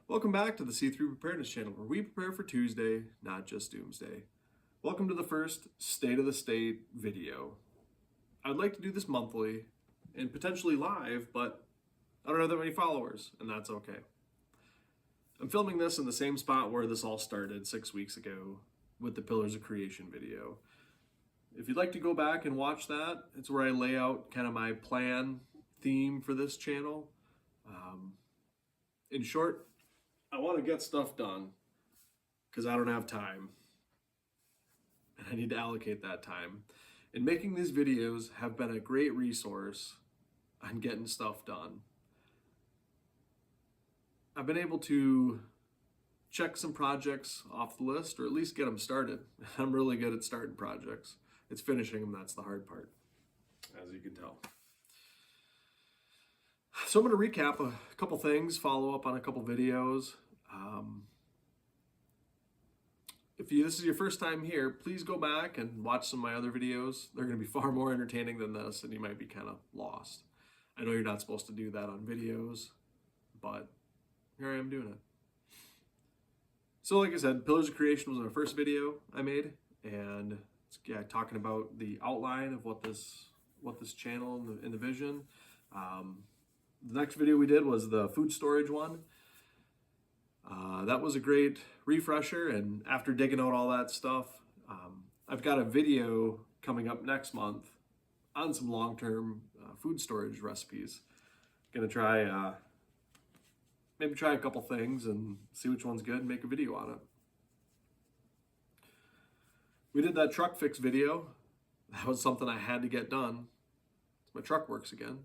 Welcome back to the C3 Preparedness channel, where we prepare for Tuesday, not just doomsday. Welcome to the first State of the State video. I'd like to do this monthly and potentially live, but I don't have that many followers, and that's okay. I'm filming this in the same spot where this all started 6 weeks ago with the Pillars of Creation video. If you'd like to go back and watch that, it's where I lay out kind of my plan, theme for this channel. In short, I want to get stuff done because I don't have time. And I need to allocate that time. And making these videos have been a great resource on getting stuff done. I've been able to check some projects off the list, or at least get them started. I'm really good at starting projects. It's finishing them that's the hard part, as you can tell. So I'm going to recap a couple things, follow up on a couple videos. If this is your first time here, please go back and watch some of my other videos. They're going to be far more entertaining than this, and you might be kind of lost. I know you're not supposed to do that on videos, but here I am doing it. So like I said, Pillars of Creation was my first video I made, and it's talking about the outline of what this channel and the vision. The next video we did was the food storage one. That was a great refresher, and after digging out all that stuff, I've got a video coming up next month on some long-term food storage recipes. Gonna try, maybe try a couple things and see which one's good and make a video on it. We did that truck fix video. That was something I had to get done. My truck works again.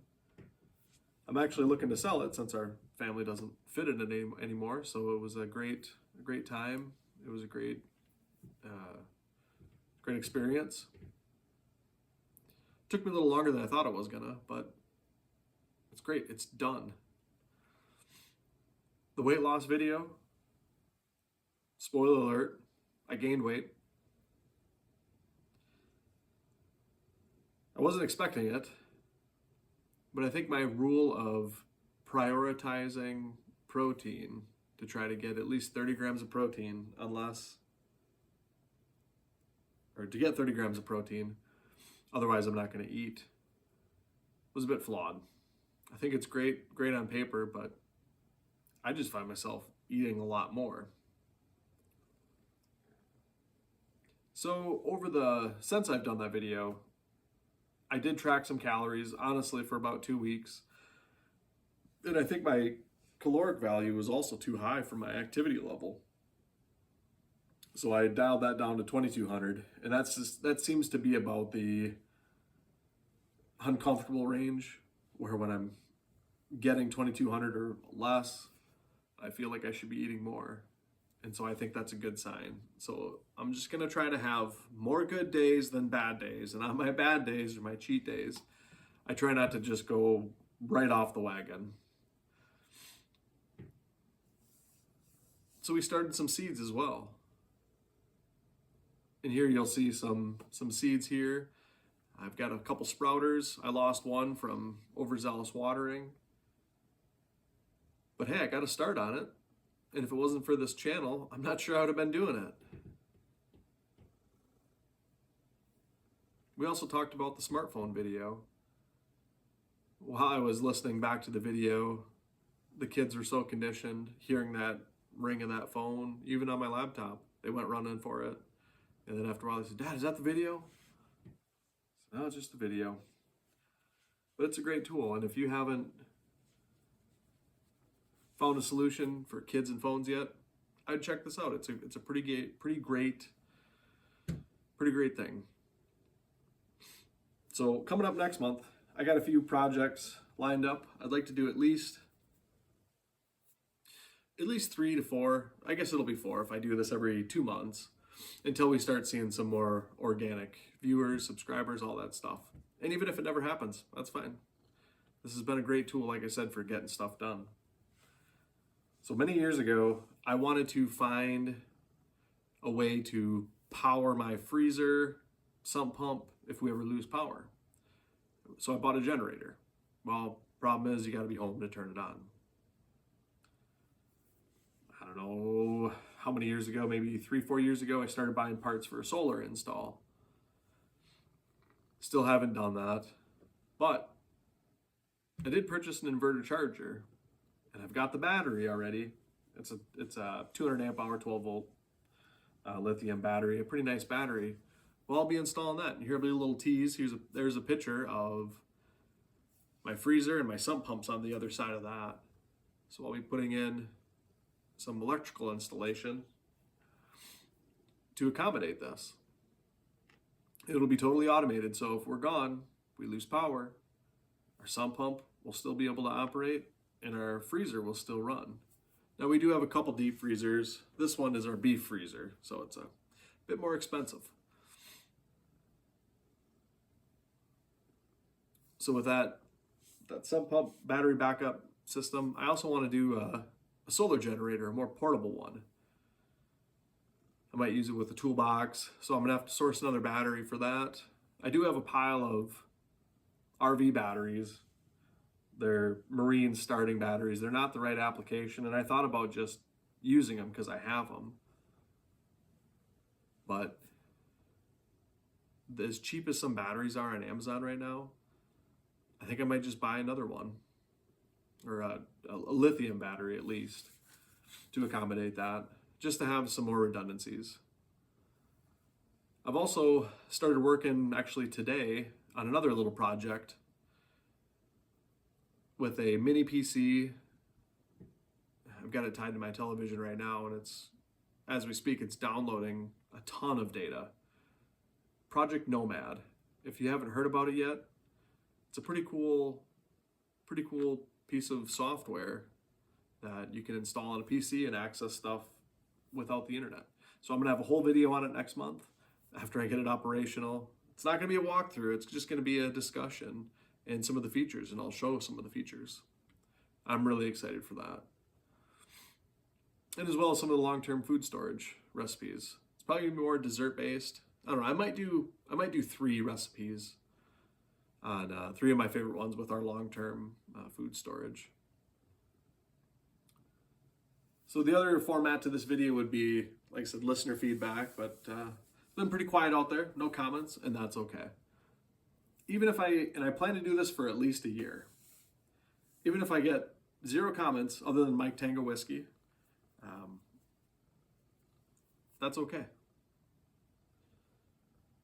I'm actually looking to sell it since our family doesn't fit it anymore. So it was a great time. It was a great experience. Took me a little longer than I thought it was gonna, but it's great. It's done. The weight loss video. Spoiler alert, I gained weight. I wasn't expecting it. But I think my rule of prioritizing protein to try to get at least 30 grams of protein, to get 30 grams of protein, otherwise I'm not going to eat, was a bit flawed. I think it's great on paper, but I just find myself eating a lot more. So since I've done that video, I did track some calories, honestly, for about 2 weeks. And I think my caloric value was also too high for my activity level. So I dialed that down to 2,200. And that seems to be about the uncomfortable range, where when I'm getting 2,200 or less, I feel like I should be eating more. And so I think that's a good sign. So I'm just gonna try to have more good days than bad days. And on my bad days or my cheat days, I try not to just go right off the wagon. So we started some seeds as well. And here you'll see some seeds here. I've got a couple sprouters. I lost one from overzealous watering. But hey, I got a start on it. And if it wasn't for this channel, I'm not sure I would have been doing it. We also talked about the smartphone video. While I was listening back to the video, the kids were so conditioned, hearing that ring of that phone, even on my laptop, they went running for it. And then after a while, they said, "Dad, is that the video?" I said, "No, it's just the video." But it's a great tool, and if you haven't found a solution for kids and phones yet, I'd check this out. It's a pretty great thing. So coming up next month, I got a few projects lined up. I'd like to do at least 3 to 4. I guess it'll be 4 if I do this every 2 months, until we start seeing some more organic viewers, subscribers, all that stuff. And even if it never happens, that's fine. This has been a great tool, like I said, for getting stuff done. So many years ago, I wanted to find a way to power my freezer, sump pump, if we ever lose power. So I bought a generator. Well, problem is you got to be home to turn it on. how many years ago, maybe 3-4 years ago, I started buying parts for a solar install. Still haven't done that, but I did purchase an inverter charger, and I've got the battery already. It's a 200 amp hour, 12 volt lithium battery, a pretty nice battery. Well, I'll be installing that. And here will be a little tease. There's a picture of my freezer and my sump pumps on the other side of that. So I'll be putting in some electrical installation to accommodate this. It'll be totally automated, so if we're gone, we lose power, our sump pump will still be able to operate and our freezer will still run. Now we do have a couple deep freezers. This one is our beef freezer, so it's a bit more expensive. So with that sump pump battery backup system, I also want to do a solar generator, a more portable one. I might use it with a toolbox, so I'm gonna have to source another battery for that. I do have a pile of RV batteries. They're marine starting batteries. They're not the right application, and I thought about just using them because I have them. But as cheap as some batteries are on Amazon right now, I think I might just buy another one, or a lithium battery at least, to accommodate that, just to have some more redundancies. I've also started working actually today on another little project with a mini PC. I've got it tied to my television right now, and as we speak, it's downloading a ton of data. Project Nomad. If you haven't heard about it yet, it's a pretty cool piece of software that you can install on a PC and access stuff without the internet. So I'm gonna have a whole video on it next month after I get it operational. It's not gonna be a walkthrough, it's just gonna be a discussion and some of the features, and I'll show some of the features. I'm really excited for that. And as well as some of the long-term food storage recipes. It's probably gonna be more dessert based. I don't know, I might do 3 recipes on 3 of my favorite ones with our long-term food storage. So the other format to this video would be, like I said, listener feedback, but it's been pretty quiet out there, no comments, and that's okay. Even if I plan to do this for at least a year, even if I get 0 comments other than Mike Tango Whiskey, that's okay.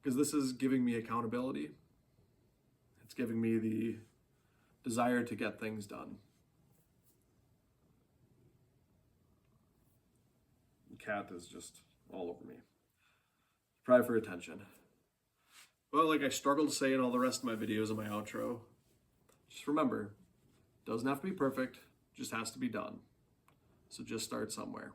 Because this is giving me accountability. It's giving me the desire to get things done. The cat is just all over me. Try for attention. Well, like I struggle to say in all the rest of my videos and my outro, just remember, it doesn't have to be perfect, just has to be done. So just start somewhere.